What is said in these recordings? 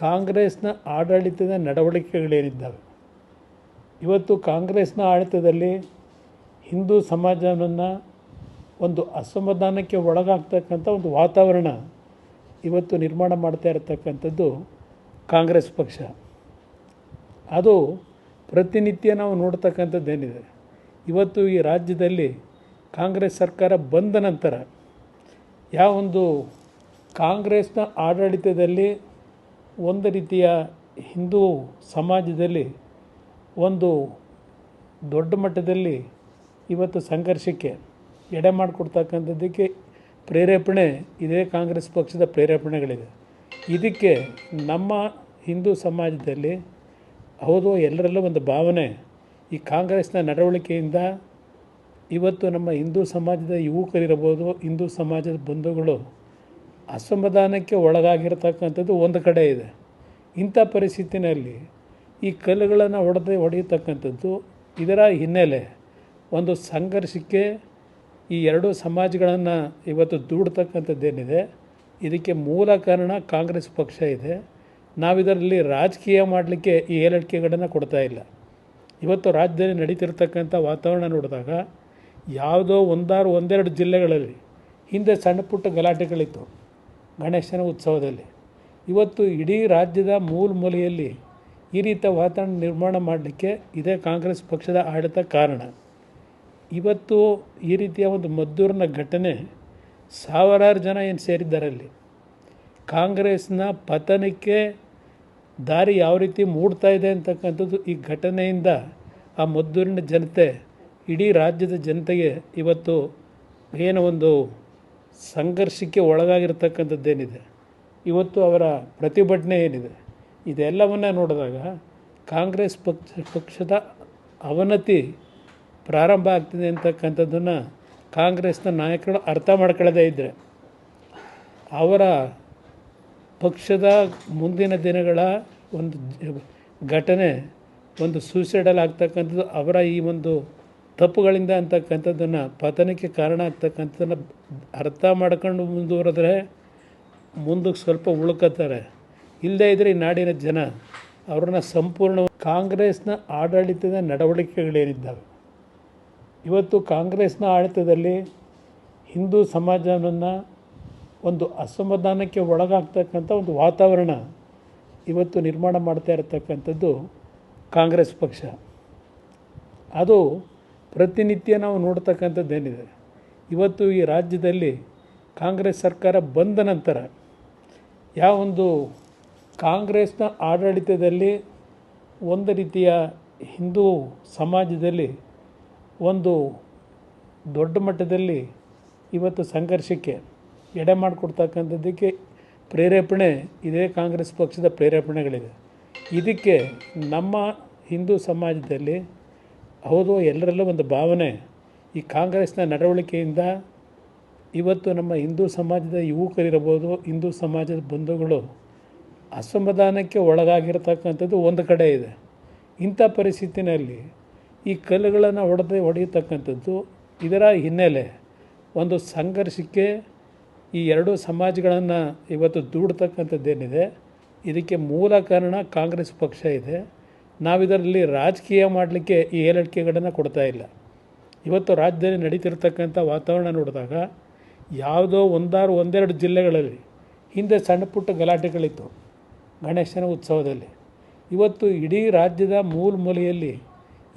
ಕಾಂಗ್ರೆಸ್ನ ಆಡಳಿತದ ನಡವಳಿಕೆಗಳೇನಿದ್ದಾವೆ, ಇವತ್ತು ಕಾಂಗ್ರೆಸ್ನ ಆಡಳಿತದಲ್ಲಿ ಹಿಂದೂ ಸಮಾಜವನ್ನು ಒಂದು ಅಸಮಾಧಾನಕ್ಕೆ ಒಳಗಾಗ್ತಕ್ಕಂಥ ಒಂದು ವಾತಾವರಣ ಇವತ್ತು ನಿರ್ಮಾಣ ಮಾಡ್ತಾ ಇರತಕ್ಕಂಥದ್ದು ಕಾಂಗ್ರೆಸ್ ಪಕ್ಷ. ಅದು ಪ್ರತಿನಿತ್ಯ ನಾವು ನೋಡ್ತಕ್ಕಂಥದ್ದೇನಿದೆ. ಇವತ್ತು ಈ ರಾಜ್ಯದಲ್ಲಿ ಕಾಂಗ್ರೆಸ್ ಸರ್ಕಾರ ಬಂದ ನಂತರ ಯಾವೊಂದು ಕಾಂಗ್ರೆಸ್ನ ಆಡಳಿತದಲ್ಲಿ ಒಂದು ರೀತಿಯ ಹಿಂದೂ ಸಮಾಜದಲ್ಲಿ ಒಂದು ದೊಡ್ಡ ಮಟ್ಟದಲ್ಲಿ ಇವತ್ತು ಸಂಘರ್ಷಕ್ಕೆ ಎಡೆ ಮಾಡಿಕೊಡ್ತಕ್ಕಂಥದ್ದಕ್ಕೆ ಪ್ರೇರೇಪಣೆ ಇದೇ ಕಾಂಗ್ರೆಸ್ ಪಕ್ಷದ ಪ್ರೇರೇಪಣೆಗಳಿದೆ. ಇದಕ್ಕೆ ನಮ್ಮ ಹಿಂದೂ ಸಮಾಜದಲ್ಲಿ ಹೌದು ಎಲ್ಲರಲ್ಲೂ ಒಂದು ಭಾವನೆ, ಈ ಕಾಂಗ್ರೆಸ್ನ ನಡವಳಿಕೆಯಿಂದ ಇವತ್ತು ನಮ್ಮ ಹಿಂದೂ ಸಮಾಜದ ಯುವಕರಿರ್ಬೋದು, ಹಿಂದೂ ಸಮಾಜದ ಬಂಧುಗಳು ಅಸಮಾಧಾನಕ್ಕೆ ಒಳಗಾಗಿರ್ತಕ್ಕಂಥದ್ದು ಒಂದು ಕಡೆ ಇದೆ. ಇಂಥ ಪರಿಸ್ಥಿತಿನಲ್ಲಿ ಈ ಕಲ್ಲುಗಳನ್ನು ಹೊಡೆಯತಕ್ಕಂಥದ್ದು, ಇದರ ಹಿನ್ನೆಲೆ ಒಂದು ಸಂಘರ್ಷಕ್ಕೆ ಈ ಎರಡೂ ಸಮಾಜಗಳನ್ನು ಇವತ್ತು ದೂಡ್ತಕ್ಕಂಥದ್ದೇನಿದೆ, ಇದಕ್ಕೆ ಮೂಲ ಕಾರಣ ಕಾಂಗ್ರೆಸ್ ಪಕ್ಷ ಇದೆ. ನಾವಿದರಲ್ಲಿ ರಾಜಕೀಯ ಮಾಡಲಿಕ್ಕೆ ಈ ಹೇಳಿಕೆಗಳನ್ನು ಕೊಡ್ತಾ ಇಲ್ಲ. ಇವತ್ತು ರಾಜ್ಯದಲ್ಲಿ ನಡೀತಿರ್ತಕ್ಕಂಥ ವಾತಾವರಣ ನೋಡಿದಾಗ ಯಾವುದೋ ಒಂದೆರಡು ಜಿಲ್ಲೆಗಳಲ್ಲಿ ಹಿಂದೆ ಸಣ್ಣ ಪುಟ್ಟ ಗಲಾಟೆಗಳಿತ್ತು ಗಣೇಶನ ಉತ್ಸವದಲ್ಲಿ. ಇವತ್ತು ಇಡೀ ರಾಜ್ಯದ ಮೂಲೆಯಲ್ಲಿ ಈ ರೀತಿಯ ವಾತಾವರಣ ನಿರ್ಮಾಣ ಮಾಡಲಿಕ್ಕೆ ಇದೇ ಕಾಂಗ್ರೆಸ್ ಪಕ್ಷದ ಆಡಳಿತ ಕಾರಣ. ಇವತ್ತು ಈ ರೀತಿಯ ಒಂದು ಮದ್ದೂರಿನ ಘಟನೆ ಸಾವಿರಾರು ಜನ ಏನು ಸೇರಿದ್ದಾರಲ್ಲಿ ಕಾಂಗ್ರೆಸ್ನ ಪತನಕ್ಕೆ ದಾರಿ ಯಾವ ರೀತಿ ಮೂಡ್ತಾ ಇದೆ ಅಂತಕ್ಕಂಥದ್ದು ಈ ಘಟನೆಯಿಂದ ಆ ಮದ್ದೂರಿನ ಜನತೆ, ಇಡೀ ರಾಜ್ಯದ ಜನತೆಗೆ ಇವತ್ತು ಏನೋ ಒಂದು ಸಂಘರ್ಷಕ್ಕೆ ಒಳಗಾಗಿರ್ತಕ್ಕಂಥದ್ದೇನಿದೆ, ಇವತ್ತು ಅವರ ಪ್ರತಿಭಟನೆ ಏನಿದೆ, ಇದೆಲ್ಲವನ್ನು ನೋಡಿದಾಗ ಕಾಂಗ್ರೆಸ್ ಪಕ್ಷದ ಅವನತಿ ಪ್ರಾರಂಭ ಆಗ್ತಿದೆ ಅಂತಕ್ಕಂಥದ್ದನ್ನು ಕಾಂಗ್ರೆಸ್ನ ನಾಯಕರು ಅರ್ಥ ಮಾಡ್ಕೊಳ್ಳದೇ ಇದ್ದರೆ ಅವರ ಪಕ್ಷದ ಮುಂದಿನ ದಿನಗಳ ಒಂದು ಘಟನೆ ಒಂದು ಸೂಸೈಡಲ್ ಆಗ್ತಕ್ಕಂಥದ್ದು, ಅವರ ಈ ಒಂದು ತಪ್ಪುಗಳಿಂದ ಅಂತಕ್ಕಂಥದ್ದನ್ನು ಪತನಕ್ಕೆ ಕಾರಣ ಆಗ್ತಕ್ಕಂಥದ್ದನ್ನು ಅರ್ಥ ಮಾಡ್ಕೊಂಡು ಮುಂದುವರೆದ್ರೆ ಮುಂದಕ್ಕೆ ಸ್ವಲ್ಪ ಉಳ್ಕೋತಾರೆ. ಇಲ್ಲದೇ ಇದ್ದರೆ ಈ ನಾಡಿನ ಜನ ಅವ್ರನ್ನ ಸಂಪೂರ್ಣ ಕಾಂಗ್ರೆಸ್ನ ಆಡಳಿತದ ನಡವಳಿಕೆಗಳೇನಿದ್ದಾವೆ, ಇವತ್ತು ಕಾಂಗ್ರೆಸ್ನ ಆಡಳಿತದಲ್ಲಿ ಹಿಂದೂ ಸಮಾಜವನ್ನು ಒಂದು ಅಸಮಾಧಾನಕ್ಕೆ ಒಳಗಾಗ್ತಕ್ಕಂಥ ಒಂದು ವಾತಾವರಣ ಇವತ್ತು ನಿರ್ಮಾಣ ಮಾಡ್ತಾ ಇರತಕ್ಕಂಥದ್ದು ಕಾಂಗ್ರೆಸ್ ಪಕ್ಷ. ಅದು ಪ್ರತಿನಿತ್ಯ ನಾವು ನೋಡ್ತಕ್ಕಂಥದ್ದೇನಿದೆ. ಇವತ್ತು ಈ ರಾಜ್ಯದಲ್ಲಿ ಕಾಂಗ್ರೆಸ್ ಸರ್ಕಾರ ಬಂದ ನಂತರ ಯಾವೊಂದು ಕಾಂಗ್ರೆಸ್ನ ಆಡಳಿತದಲ್ಲಿ ಒಂದು ರೀತಿಯ ಹಿಂದೂ ಸಮಾಜದಲ್ಲಿ ಒಂದು ದೊಡ್ಡ ಮಟ್ಟದಲ್ಲಿ ಇವತ್ತು ಸಂಘರ್ಷಕ್ಕೆ ಎಡೆ ಮಾಡಿಕೊಡ್ತಕ್ಕಂಥದ್ದಕ್ಕೆ ಪ್ರೇರೇಪಣೆ ಇದೇ ಕಾಂಗ್ರೆಸ್ ಪಕ್ಷದ ಪ್ರೇರೇಪಣೆಗಳಿದೆ. ಇದಕ್ಕೆ ನಮ್ಮ ಹಿಂದೂ ಸಮಾಜದಲ್ಲಿ ಹೌದು ಎಲ್ಲರಲ್ಲೂ ಒಂದು ಭಾವನೆ, ಈ ಕಾಂಗ್ರೆಸ್ನ ನಡವಳಿಕೆಯಿಂದ ಇವತ್ತು ನಮ್ಮ ಹಿಂದೂ ಸಮಾಜದ ಯುವಕರಿರ್ಬೋದು, ಹಿಂದೂ ಸಮಾಜದ ಬಂಧುಗಳು ಅಸಮಾಧಾನಕ್ಕೆ ಒಳಗಾಗಿರ್ತಕ್ಕಂಥದ್ದು ಒಂದು ಕಡೆ ಇದೆ. ಇಂಥ ಪರಿಸ್ಥಿತಿನಲ್ಲಿ ಈ ಕಲ್ಲುಗಳನ್ನು ಹೊಡೆಯತಕ್ಕಂಥದ್ದು, ಇದರ ಹಿನ್ನೆಲೆ ಒಂದು ಸಂಘರ್ಷಕ್ಕೆ ಈ ಎರಡೂ ಸಮಾಜಗಳನ್ನು ಇವತ್ತು ದೂಡ್ತಕ್ಕಂಥದ್ದೇನಿದೆ, ಇದಕ್ಕೆ ಮೂಲ ಕಾರಣ ಕಾಂಗ್ರೆಸ್ ಪಕ್ಷ ಇದೆ. ನಾವಿದರಲ್ಲಿ ರಾಜಕೀಯ ಮಾಡಲಿಕ್ಕೆ ಈ ಹೇಳಿಕೆಗಳನ್ನು ಕೊಡ್ತಾ ಇಲ್ಲ. ಇವತ್ತು ರಾಜ್ಯದಲ್ಲಿ ನಡೀತಿರ್ತಕ್ಕಂಥ ವಾತಾವರಣ ನೋಡಿದಾಗ ಯಾವುದೋ ಒಂದೆರಡು ಜಿಲ್ಲೆಗಳಲ್ಲಿ ಹಿಂದೆ ಸಣ್ಣ ಪುಟ್ಟ ಗಲಾಟೆಗಳಿತ್ತು ಗಣೇಶನ ಉತ್ಸವದಲ್ಲಿ. ಇವತ್ತು ಇಡೀ ರಾಜ್ಯದ ಮೂಲೆಯಲ್ಲಿ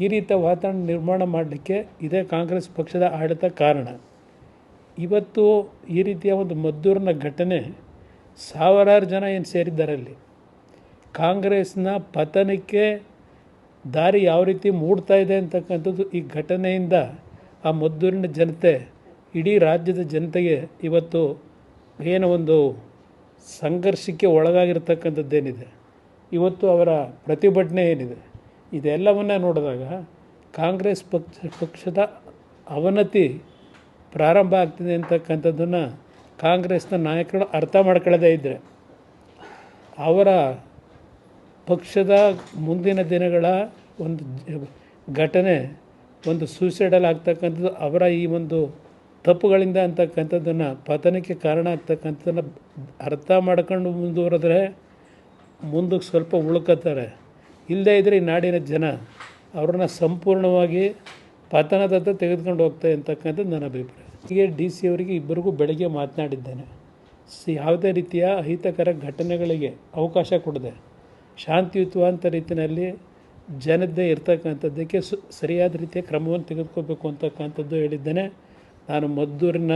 ಈ ರೀತಿಯ ವಾತಾವರಣ ನಿರ್ಮಾಣ ಮಾಡಲಿಕ್ಕೆ ಇದೇ ಕಾಂಗ್ರೆಸ್ ಪಕ್ಷದ ಆಡಳಿತ ಕಾರಣ. ಇವತ್ತು ಈ ರೀತಿಯ ಒಂದು ಮದ್ದೂರಿನ ಘಟನೆ ಸಾವಿರಾರು ಜನ ಏನು ಸೇರಿದ್ದಾರಲ್ಲಿ ಕಾಂಗ್ರೆಸ್ನ ಪತನಕ್ಕೆ ದಾರಿ ಯಾವ ರೀತಿ ಮೂಡ್ತಾ ಇದೆ ಅಂತಕ್ಕಂಥದ್ದು ಈ ಘಟನೆಯಿಂದ ಆ ಮದ್ದೂರಿನ ಜನತೆ, ಇಡೀ ರಾಜ್ಯದ ಜನತೆಗೆ ಇವತ್ತು ಏನೋ ಒಂದು ಸಂಘರ್ಷಕ್ಕೆ ಒಳಗಾಗಿರ್ತಕ್ಕಂಥದ್ದೇನಿದೆ, ಇವತ್ತು ಅವರ ಪ್ರತಿಭಟನೆ ಏನಿದೆ, ಇದೆಲ್ಲವನ್ನು ನೋಡಿದಾಗ ಕಾಂಗ್ರೆಸ್ ಪಕ್ಷದ ಅವನತಿ ಪ್ರಾರಂಭ ಆಗ್ತಿದೆ ಅಂತಕ್ಕಂಥದ್ದನ್ನು ಕಾಂಗ್ರೆಸ್ನ ನಾಯಕರು ಅರ್ಥ ಮಾಡ್ಕೊಳ್ಳದೇ ಇದ್ದರೆ ಅವರ ಪಕ್ಷದ ಮುಂದಿನ ದಿನಗಳ ಒಂದು ಘಟನೆ ಒಂದು ಸೂಸೈಡಲ್ ಆಗ್ತಕ್ಕಂಥದ್ದು, ಅವರ ಈ ಒಂದು ತಪ್ಪುಗಳಿಂದ ಅಂತಕ್ಕಂಥದ್ದನ್ನು ಪತನಕ್ಕೆ ಕಾರಣ ಆಗ್ತಕ್ಕಂಥದ್ದನ್ನು ಅರ್ಥ ಮಾಡ್ಕೊಂಡು ಮುಂದುವರೆದ್ರೆ ಮುಂದಕ್ಕೆ ಸ್ವಲ್ಪ ಉಳ್ಕೋತಾರೆ. ಇಲ್ಲದೇ ಇದ್ದರೆ ಈ ನಾಡಿನ ಜನ ಅವ್ರನ್ನ ಸಂಪೂರ್ಣವಾಗಿ ಪತನದತ್ತ ತೆಗೆದುಕೊಂಡು ಹೋಗ್ತಾರೆ ಅಂತಕ್ಕಂಥದ್ದು ನನ್ನ ಅಭಿಪ್ರಾಯ. ಹೀಗೆ ಡಿ ಸಿ ಅವರಿಗೆ ಇಬ್ಬರಿಗೂ ಬೆಳಗ್ಗೆ ಮಾತನಾಡಿದ್ದೇನೆ. ಯಾವುದೇ ರೀತಿಯ ಅಹಿತಕರ ಘಟನೆಗಳಿಗೆ ಅವಕಾಶ ಕೊಡದೆ ಶಾಂತಿಯುತವಾದ ರೀತಿಯಲ್ಲಿ ಜನತೆ ಇರ್ತಕ್ಕಂಥದ್ದಕ್ಕೆ ಸರಿಯಾದ ರೀತಿಯ ಕ್ರಮವನ್ನು ತೆಗೆದುಕೋಬೇಕು ಅಂತಕ್ಕಂಥದ್ದು ಹೇಳಿದ್ದೇನೆ. ನಾನು ಮದ್ದೂರಿನ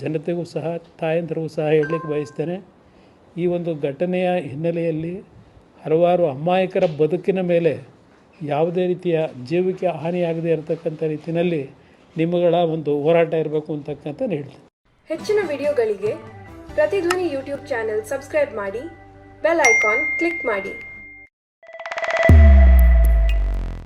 ಜನತೆಗೂ ಸಹ ತಾಯಂದಿರಿಗೂ ಸಹ ಹೇಳಲಿಕ್ಕೆ ಬಯಸ್ತೇನೆ, ಈ ಒಂದು ಘಟನೆಯ ಹಿನ್ನೆಲೆಯಲ್ಲಿ ಹಲವಾರು ಅಮಾಯಕರ ಬದುಕಿನ ಮೇಲೆ ಯಾವುದೇ ರೀತಿಯ ಜೀವಕ್ಕೆ ಹಾನಿಯಾಗದೇ ಇರತಕ್ಕಂಥ ರೀತಿಯಲ್ಲಿ ನಿಮ್ಮಗಳ ಒಂದು ಹೋರಾಟ ಇರಬೇಕು ಅಂತಕ್ಕಂಥ ಹೇಳ್ತೀನಿ. ಹೆಚ್ಚಿನ ವಿಡಿಯೋಗಳಿಗೆ ಪ್ರತಿಧ್ವನಿ ಯೂಟ್ಯೂಬ್ ಚಾನೆಲ್ ಸಬ್ಸ್ಕ್ರೈಬ್ ಮಾಡಿ, ಬೆಲ್ ಐಕಾನ್ ಕ್ಲಿಕ್ ಮಾಡಿ.